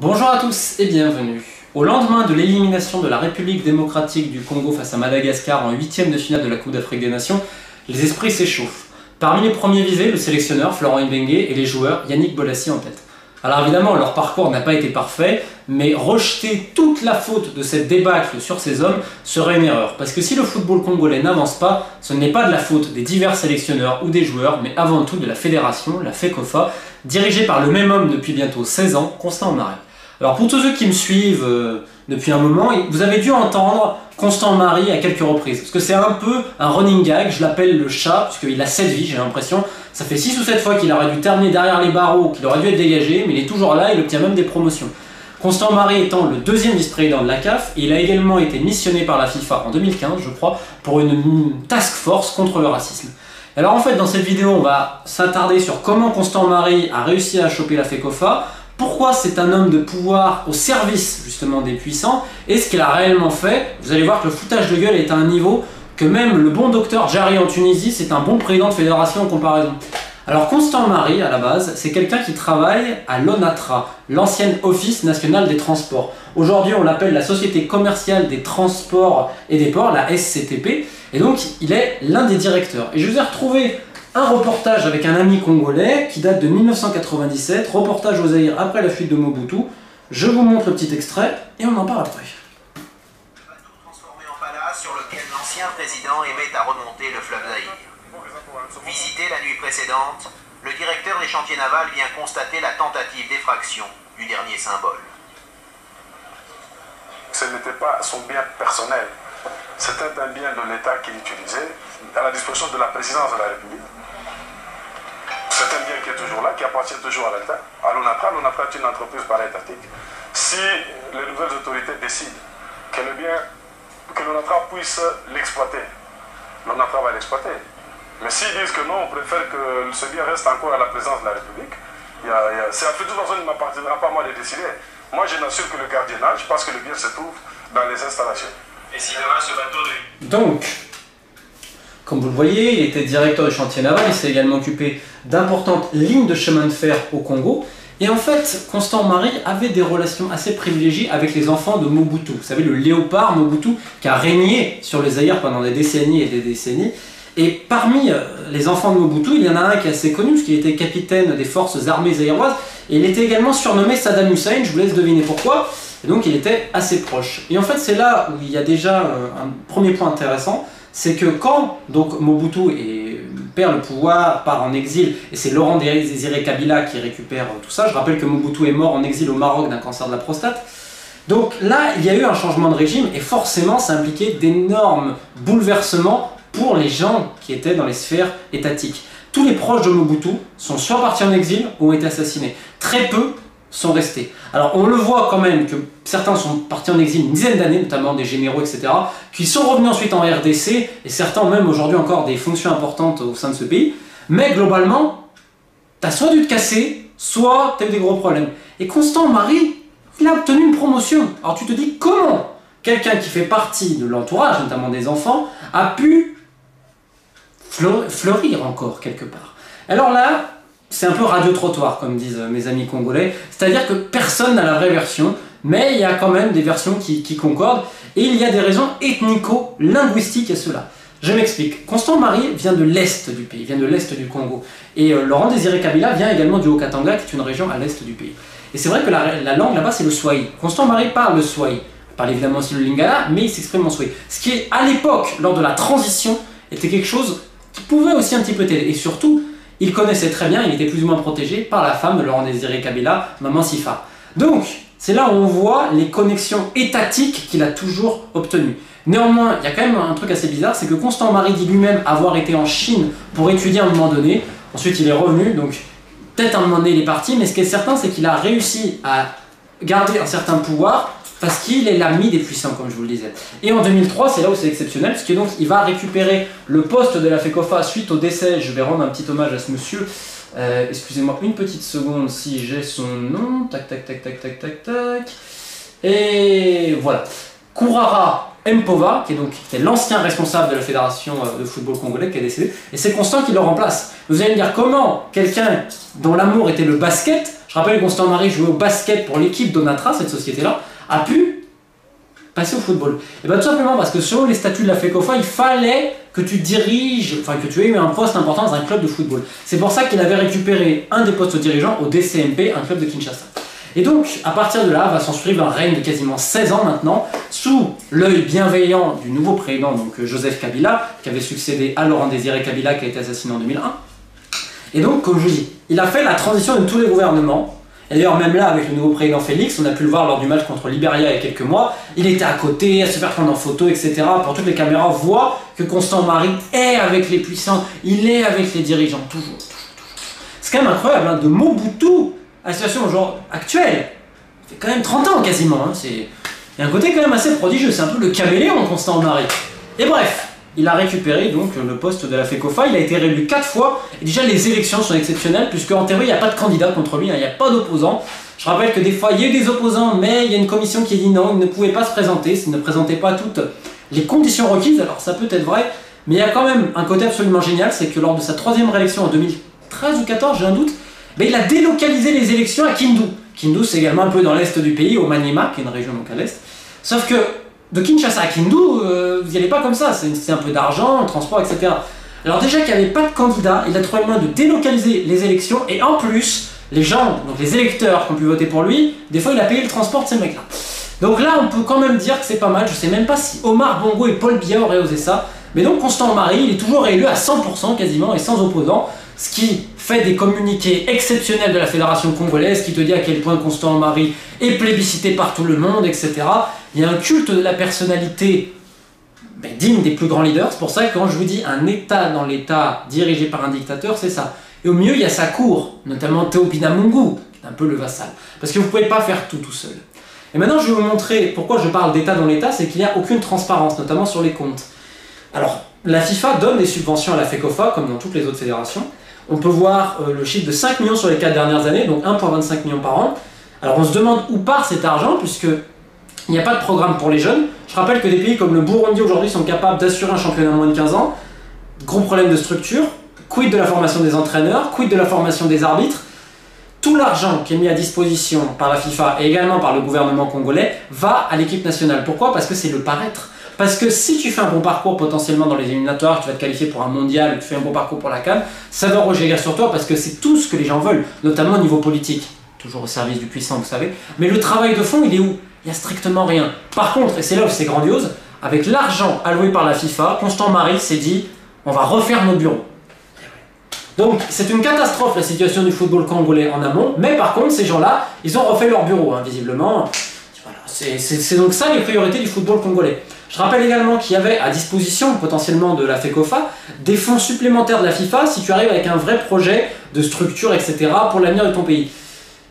Bonjour à tous et bienvenue. Au lendemain de l'élimination de la République démocratique du Congo face à Madagascar en 8e de finale de la Coupe d'Afrique des Nations, les esprits s'échauffent. Parmi les premiers visés, le sélectionneur Florent Ibenge et les joueurs Yannick Bolasie en tête. Alors évidemment, leur parcours n'a pas été parfait, mais rejeter toute la faute de cette débâcle sur ces hommes serait une erreur. Parce que si le football congolais n'avance pas, ce n'est pas de la faute des divers sélectionneurs ou des joueurs, mais avant tout de la fédération, la FECOFA, dirigée par le même homme depuis bientôt 16 ans, Constant Marie. Alors pour tous ceux qui me suivent depuis un moment, vous avez dû entendre Constant Marie à quelques reprises. Parce que c'est un peu un running gag, je l'appelle le chat, parce qu'il a 7 vies, j'ai l'impression. Ça fait 6 ou 7 fois qu'il aurait dû terminer derrière les barreaux, qu'il aurait dû être dégagé, mais il est toujours là, il obtient même des promotions. Constant Marie étant le deuxième vice-président de la CAF, il a également été missionné par la FIFA en 2015, je crois, pour une task force contre le racisme. Alors en fait, dans cette vidéo, on va s'attarder sur comment Constant Marie a réussi à choper la FECOFA, pourquoi c'est un homme de pouvoir au service justement des puissants, et ce qu'il a réellement fait. Vous allez voir que le foutage de gueule est à un niveau que même le bon docteur Jarry en Tunisie, c'est un bon président de fédération en comparaison. Alors Constant Marie, à la base, c'est quelqu'un qui travaille à l'ONATRA, l'ancienne Office national des transports. Aujourd'hui, on l'appelle la Société commerciale des transports et des ports, la SCTP, et donc il est l'un des directeurs. Et je vous ai retrouvé un reportage avec un ami congolais qui date de 1997, reportage au Zaïre après la fuite de Mobutu. Je vous montre le petit extrait et on en parle après. Le bateau transformé en palace sur lequel l'ancien président aimait à remonter le fleuve Zaïre. Visité la nuit précédente, le directeur des chantiers navals vient constater la tentative d'effraction du dernier symbole. Ce n'était pas son bien personnel, c'était un bien de l'État qu'il utilisait à la disposition de la présidence de la République. C'est un bien qui est toujours là, qui appartient toujours à l'État, à l'ONATRA. L'ONATRA est une entreprise para-étatique. Si les nouvelles autorités décident que le bien, que l'ONATRA puisse l'exploiter, l'ONATRA va l'exploiter. Mais s'ils disent que non, on préfère que ce bien reste encore à la présidence de la République, c'est de toute façon, il ne m'appartiendra pas à moi de décider. Moi, je n'assure que le gardiennage, parce que le bien se trouve dans les installations. Et si demain ce bateau de... Donc, comme vous le voyez, il était directeur du chantier naval, il s'est également occupé d'importantes lignes de chemin de fer au Congo. Et en fait, Constant Marie avait des relations assez privilégiées avec les enfants de Mobutu. Vous savez, le léopard Mobutu qui a régné sur le Zaïre pendant des décennies et des décennies. Et parmi les enfants de Mobutu, il y en a un qui est assez connu, parce qu'il était capitaine des forces armées zaïroises, et il était également surnommé Saddam Hussein, je vous laisse deviner pourquoi, et donc il était assez proche. Et en fait, c'est là où il y a déjà un premier point intéressant, c'est que quand donc Mobutu perd le pouvoir, part en exil, et c'est Laurent Désiré Kabila qui récupère tout ça, je rappelle que Mobutu est mort en exil au Maroc d'un cancer de la prostate. Donc là, il y a eu un changement de régime, et forcément, ça impliquait d'énormes bouleversements pour les gens qui étaient dans les sphères étatiques. Tous les proches de Mobutu sont soit partis en exil ou ont été assassinés. Très peu sont restés. Alors on le voit quand même que certains sont partis en exil une dizaine d'années, notamment des généraux, etc., qui sont revenus ensuite en RDC, et certains ont même aujourd'hui encore des fonctions importantes au sein de ce pays. Mais globalement, t'as soit dû te casser, soit t'as eu des gros problèmes. Et Constant Marie, il a obtenu une promotion. Alors tu te dis comment quelqu'un qui fait partie de l'entourage, notamment des enfants, a pu fleurir encore quelque part. Alors là, c'est un peu radio-trottoir, comme disent mes amis congolais, c'est-à-dire que personne n'a la vraie version, mais il y a quand même des versions qui concordent, et il y a des raisons ethnico-linguistiques à cela. Je m'explique. Constant Marie vient de l'est du pays, vient de l'est du Congo, et Laurent Désiré Kabila vient également du Haut-Katanga, qui est une région à l'est du pays. Et c'est vrai que la langue là-bas, c'est le Swahili. Constant Marie parle le Swahili. Il parle évidemment aussi le Lingala, mais il s'exprime en Swahili. Ce qui, à l'époque, lors de la transition, était quelque chose qui pouvait aussi un petit peu t'aider. Et surtout, il connaissait très bien, il était plus ou moins protégé par la femme de Laurent Désiré Kabila, Maman Sifa. Donc, c'est là où on voit les connexions étatiques qu'il a toujours obtenues. Néanmoins, il y a quand même un truc assez bizarre, c'est que Constant Marie dit lui-même avoir été en Chine pour étudier à un moment donné. Ensuite, il est revenu, donc peut-être à un moment donné, il est parti, mais ce qui est certain, c'est qu'il a réussi à garder un certain pouvoir parce qu'il est l'ami des puissants, comme je vous le disais. Et en 2003, c'est là où c'est exceptionnel, parce que donc il va récupérer le poste de la FECOFA suite au décès. Je vais rendre un petit hommage à ce monsieur. Excusez-moi une petite seconde si j'ai son nom. Tac, tac, tac, tac, tac, tac, tac. Et voilà. Kourara Mpova, qui était l'ancien responsable de la fédération de football congolais, qui est décédé, et c'est Constant qui le remplace. Vous allez me dire comment quelqu'un dont l'amour était le basket, je rappelle que Constant Marie jouait au basket pour l'équipe d'Onatra, cette société-là, a pu passer au football. Et bien tout simplement parce que selon les statuts de la FECOFA, il fallait que tu diriges, enfin que tu aies eu un poste important dans un club de football. C'est pour ça qu'il avait récupéré un des postes dirigeants au DCMP, un club de Kinshasa. Et donc, à partir de là, va s'en suivre un règne de quasiment 16 ans maintenant, sous l'œil bienveillant du nouveau président, donc Joseph Kabila, qui avait succédé à Laurent Désiré Kabila, qui a été assassiné en 2001. Et donc, comme je vous dis, il a fait la transition de tous les gouvernements. Et d'ailleurs, même là, avec le nouveau président Félix, on a pu le voir lors du match contre Libéria il y a quelques mois, il était à côté, à se faire prendre en photo, etc. Pour toutes les caméras, voient que Constant Marie est avec les puissants, il est avec les dirigeants, toujours. C'est quand même incroyable, hein, de Mobutu à la situation genre actuelle. Ça fait quand même 30 ans quasiment, hein, il y a un côté quand même assez prodigieux, c'est un peu le caméléon Constant Marie. Et bref, il a récupéré donc le poste de la FECOFA, il a été réélu 4 fois, et déjà les élections sont exceptionnelles, puisque en théorie il n'y a pas de candidat contre lui, hein, il n'y a pas d'opposant. Je rappelle que des fois il y a eu des opposants, mais il y a une commission qui a dit non, il ne pouvait pas se présenter, s'il ne présentait pas toutes les conditions requises, alors ça peut être vrai, mais il y a quand même un côté absolument génial, c'est que lors de sa 3e réélection en 2013 ou 2014, j'ai un doute, mais il a délocalisé les élections à Kindu. Kindu, c'est également un peu dans l'est du pays, au Maniema, qui est une région donc à l'est. Sauf que de Kinshasa à Kindu, vous n'y allez pas comme ça, c'est un peu d'argent, transport, etc. Alors déjà qu'il n'y avait pas de candidat, il a trouvé le moyen de délocaliser les élections, et en plus, les gens, donc les électeurs qui ont pu voter pour lui, des fois il a payé le transport de ces mecs-là. Donc là, on peut quand même dire que c'est pas mal, je sais même pas si Omar Bongo et Paul Biya auraient osé ça, mais donc Constant Marie, il est toujours réélu à 100% quasiment, et sans opposant, ce qui fait des communiqués exceptionnels de la fédération congolaise, qui te dit à quel point Constant Marie est plébiscité par tout le monde, etc. Il y a un culte de la personnalité digne des plus grands leaders. C'est pour ça que quand je vous dis un État dans l'État dirigé par un dictateur, c'est ça. Et au milieu, il y a sa cour, notamment Théopina Mungu, qui est un peu le vassal. Parce que vous ne pouvez pas faire tout seul. Et maintenant, je vais vous montrer pourquoi je parle d'État dans l'État, c'est qu'il n'y a aucune transparence, notamment sur les comptes. Alors, la FIFA donne des subventions à la FECOFA, comme dans toutes les autres fédérations. On peut voir le chiffre de 5 millions sur les 4 dernières années, donc 1,25 millions par an. Alors on se demande où part cet argent, puisqu'il n'y a pas de programme pour les jeunes. Je rappelle que des pays comme le Burundi aujourd'hui sont capables d'assurer un championnat moins de 15 ans. Gros problème de structure. Quid de la formation des entraîneurs, quid de la formation des arbitres. Tout l'argent qui est mis à disposition par la FIFA et également par le gouvernement congolais va à l'équipe nationale. Pourquoi? Parce que c'est le paraître. Parce que si tu fais un bon parcours potentiellement dans les éliminatoires, tu vas te qualifier pour un mondial, tu fais un bon parcours pour la CAN, ça va rejaillir sur toi parce que c'est tout ce que les gens veulent, notamment au niveau politique. Toujours au service du puissant, vous savez. Mais le travail de fond, il est où? Il n'y a strictement rien. Par contre, et c'est là où c'est grandiose, avec l'argent alloué par la FIFA, Constant Marie s'est dit, on va refaire nos bureaux. Donc c'est une catastrophe la situation du football congolais en amont, mais par contre ces gens-là, ils ont refait leur bureau, hein, visiblement. Voilà, c'est donc ça les priorités du football congolais. Je rappelle également qu'il y avait à disposition potentiellement de la FECOFA des fonds supplémentaires de la FIFA si tu arrives avec un vrai projet de structure, etc. pour l'avenir de ton pays.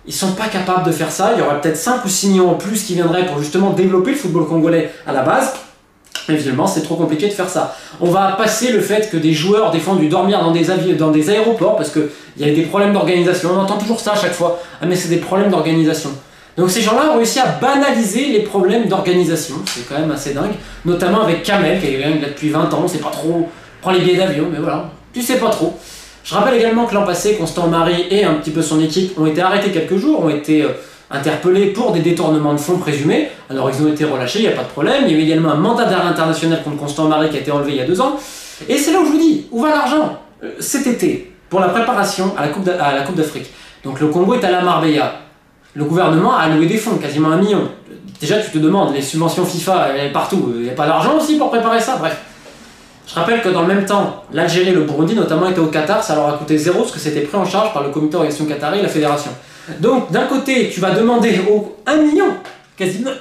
Ils ne sont pas capables de faire ça, il y aura peut-être 5 ou 6 millions en plus qui viendraient pour justement développer le football congolais à la base. Mais évidemment, c'est trop compliqué de faire ça. On va passer le fait que des joueurs des fois ont dû dormir dans des aéroports parce qu'il y a des problèmes d'organisation. On entend toujours ça à chaque fois. Ah mais c'est des problèmes d'organisation. Donc ces gens-là ont réussi à banaliser les problèmes d'organisation. C'est quand même assez dingue. Notamment avec Kamel, qui est là depuis 20 ans. On ne sait pas trop. Prend les billets d'avion, mais voilà. Tu sais pas trop. Je rappelle également que l'an passé, Constant Marie et un petit peu son équipe ont été arrêtés quelques jours, ont été interpellés pour des détournements de fonds présumés. Alors ils ont été relâchés, il n'y a pas de problème. Il y a eu également un mandat d'arrêt international contre Constant Marie qui a été enlevé il y a 2 ans. Et c'est là où je vous dis, où va l'argent? Cet été, pour la préparation à la Coupe d'Afrique. Donc le Congo est à la Marbella. Le gouvernement a alloué des fonds, quasiment 1 million. Déjà tu te demandes, les subventions FIFA, partout, il n'y a pas d'argent aussi pour préparer ça? Bref. Je rappelle que dans le même temps, l'Algérie et le Burundi notamment étaient au Qatar, ça leur a coûté 0 parce que c'était pris en charge par le comité d'organisation qatari et la fédération. Donc d'un côté, tu vas demander au 1 million, quasiment.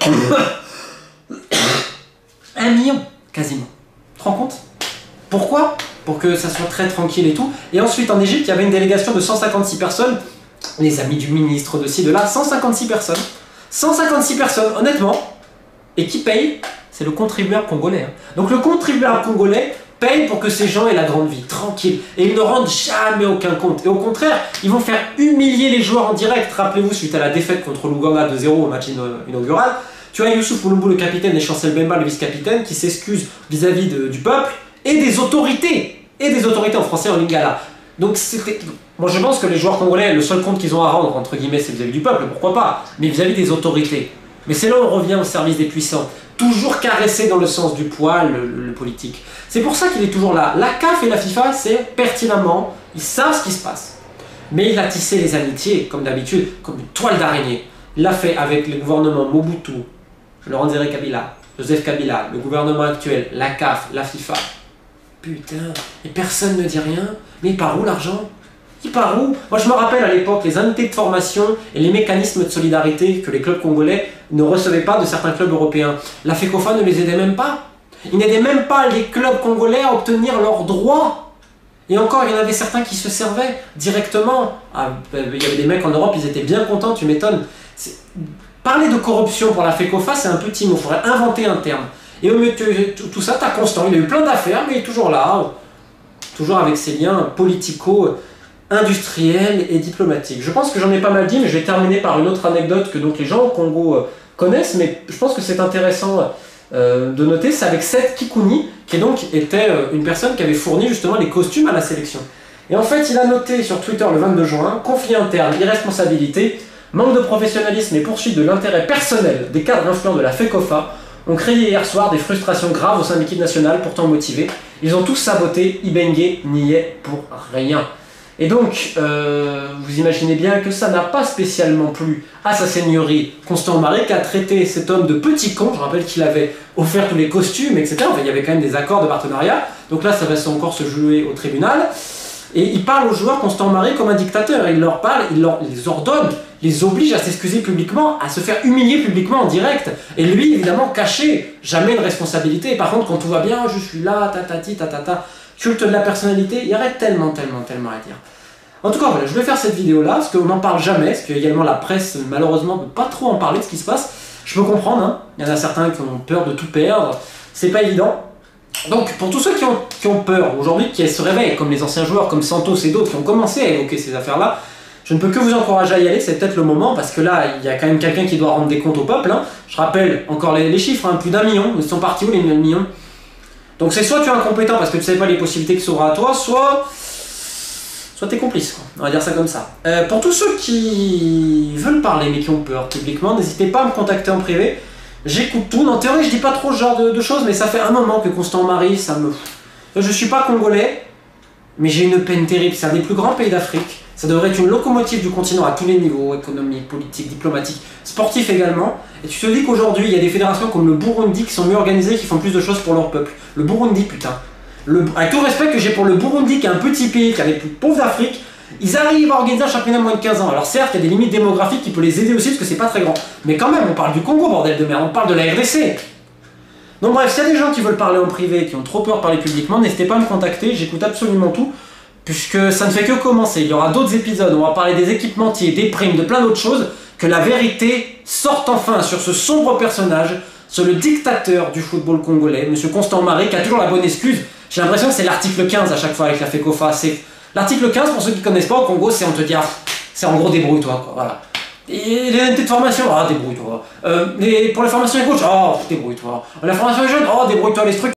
1 million, quasiment. Tu te rends compte? Pourquoi? Pour que ça soit très tranquille et tout. Et ensuite en Égypte, il y avait une délégation de 156 personnes, les amis du ministre de ci, de là, 156 personnes. 156 personnes, honnêtement, et qui paye? C'est le contribuable congolais. Hein. Donc le contribuable congolais paye pour que ces gens aient la grande vie, tranquille. Et ils ne rendent jamais aucun compte. Et au contraire, ils vont faire humilier les joueurs en direct. Rappelez-vous, suite à la défaite contre l'Ouganda 2-0 au match inaugural, Tu as Youssouf Oulombou, le capitaine, et Chancel Bemba, le vice-capitaine, qui s'excusent vis-à-vis du peuple et des autorités en français en lingala. Donc c'était... Moi je pense que les joueurs congolais, le seul compte qu'ils ont à rendre, entre guillemets, c'est vis-à-vis du peuple, pourquoi pas, mais vis-à-vis des autorités. Mais c'est là où on revient au service des puissants, toujours caressé dans le sens du poil, le politique. C'est pour ça qu'il est toujours là. La CAF et la FIFA, c'est pertinemment, ils savent ce qui se passe. Mais il a tissé les amitiés, comme d'habitude, comme une toile d'araignée. Il l'a fait avec le gouvernement Mobutu, Laurent Kabila, Joseph Kabila, le gouvernement actuel, la CAF, la FIFA. Putain, et personne ne dit rien. Mais il part où l'argent? Il part où? Moi je me rappelle à l'époque les unités de formation et les mécanismes de solidarité que les clubs congolais ne recevaient pas de certains clubs européens. La FECOFA ne les aidait même pas. Ils n'aidaient même pas les clubs congolais à obtenir leurs droits. Et encore, il y en avait certains qui se servaient directement. Ah, il y avait des mecs en Europe, ils étaient bien contents, tu m'étonnes. Parler de corruption pour la FECOFA, c'est un petit mot, il faudrait inventer un terme. Et au milieu de tout ça, t'as Constant, il a eu plein d'affaires, mais il est toujours là, toujours avec ses liens politico-industriels et diplomatiques. Je pense que j'en ai pas mal dit, mais je vais terminer par une autre anecdote que donc les gens au Congo connaissent, mais je pense que c'est intéressant de noter, c'est avec Seth Kikuni, qui donc était une personne qui avait fourni justement les costumes à la sélection. Et en fait, il a noté sur Twitter le 22 juin, conflit interne, irresponsabilité, manque de professionnalisme et poursuite de l'intérêt personnel des cadres influents de la FECOFA ont créé hier soir des frustrations graves au sein de l'équipe nationale, pourtant motivés. Ils ont tous saboté, Ibenge n'y est pour rien. Et donc, vous imaginez bien que ça n'a pas spécialement plu à sa seigneurie Constant Marie, qui a traité cet homme de petit con. Je rappelle qu'il avait offert tous les costumes, etc. Enfin, il y avait quand même des accords de partenariat. Donc là, ça va encore se jouer au tribunal. Et il parle aux joueurs Constant Marie comme un dictateur. Il leur parle, il les ordonne, les oblige à s'excuser publiquement, à se faire humilier publiquement en direct. Et lui, évidemment, caché, jamais de responsabilité. Et par contre, quand tout va bien, je suis là, tatati, tatata, culte de la personnalité, il y aurait tellement à dire. En tout cas, voilà, je vais faire cette vidéo-là, parce qu'on n'en parle jamais, parce que également la presse, malheureusement, ne peut pas trop en parler de ce qui se passe. Je peux comprendre, hein. Il y en a certains qui ont peur de tout perdre, c'est pas évident. Donc, pour tous ceux qui ont peur aujourd'hui, qui se réveillent, comme les anciens joueurs, comme Santos et d'autres, qui ont commencé à évoquer ces affaires-là, je ne peux que vous encourager à y aller, c'est peut-être le moment, parce que là, il y a quand même quelqu'un qui doit rendre des comptes au peuple. Hein. Je rappelle encore les chiffres, hein, plus d'1 million, ils sont partis où les 1 million? Donc c'est soit tu es incompétent parce que tu ne sais pas les possibilités qui s'ouvrent à toi, soit t'es complice, quoi. On va dire ça comme ça. Pour tous ceux qui veulent parler mais qui ont peur publiquement, n'hésitez pas à me contacter en privé. J'écoute tout. En théorie, je dis pas trop ce genre de choses, mais ça fait un moment que Constant Marie, ça me... Je suis pas congolais, mais j'ai une peine terrible. C'est un des plus grands pays d'Afrique. Ça devrait être une locomotive du continent à tous les niveaux, économique, politique, diplomatique, sportif également. Et tu te dis qu'aujourd'hui, il y a des fédérations comme le Burundi qui sont mieux organisées, qui font plus de choses pour leur peuple. Le Burundi, putain. Avec tout le respect que j'ai pour le Burundi, qui est un petit pays, qui est un des plus pauvres d'Afrique, ils arrivent à organiser un championnat moins de 15 ans. Alors certes, il y a des limites démographiques qui peuvent les aider aussi, parce que c'est pas très grand. Mais quand même, on parle du Congo, bordel de merde, on parle de la RDC. Donc bref, s'il y a des gens qui veulent parler en privé, qui ont trop peur de parler publiquement, n'hésitez pas à me contacter, j'écoute absolument tout, puisque ça ne fait que commencer. Il y aura d'autres épisodes, on va parler des équipementiers, des primes, de plein d'autres choses, que la vérité sorte enfin sur ce sombre personnage, sur le dictateur du football congolais, M. Constant Marie, qui a toujours la bonne excuse. J'ai l'impression que c'est l'article 15 à chaque fois avec la FECOFA. L'article 15, pour ceux qui ne connaissent pas, au Congo, c'est on te dit, ah, c'est en gros débrouille-toi, quoi, voilà. Et les unités de formation, ah, débrouille-toi. Et pour les formations gauche, oh, débrouille-toi. La formation jeune, oh, débrouille-toi, les trucs.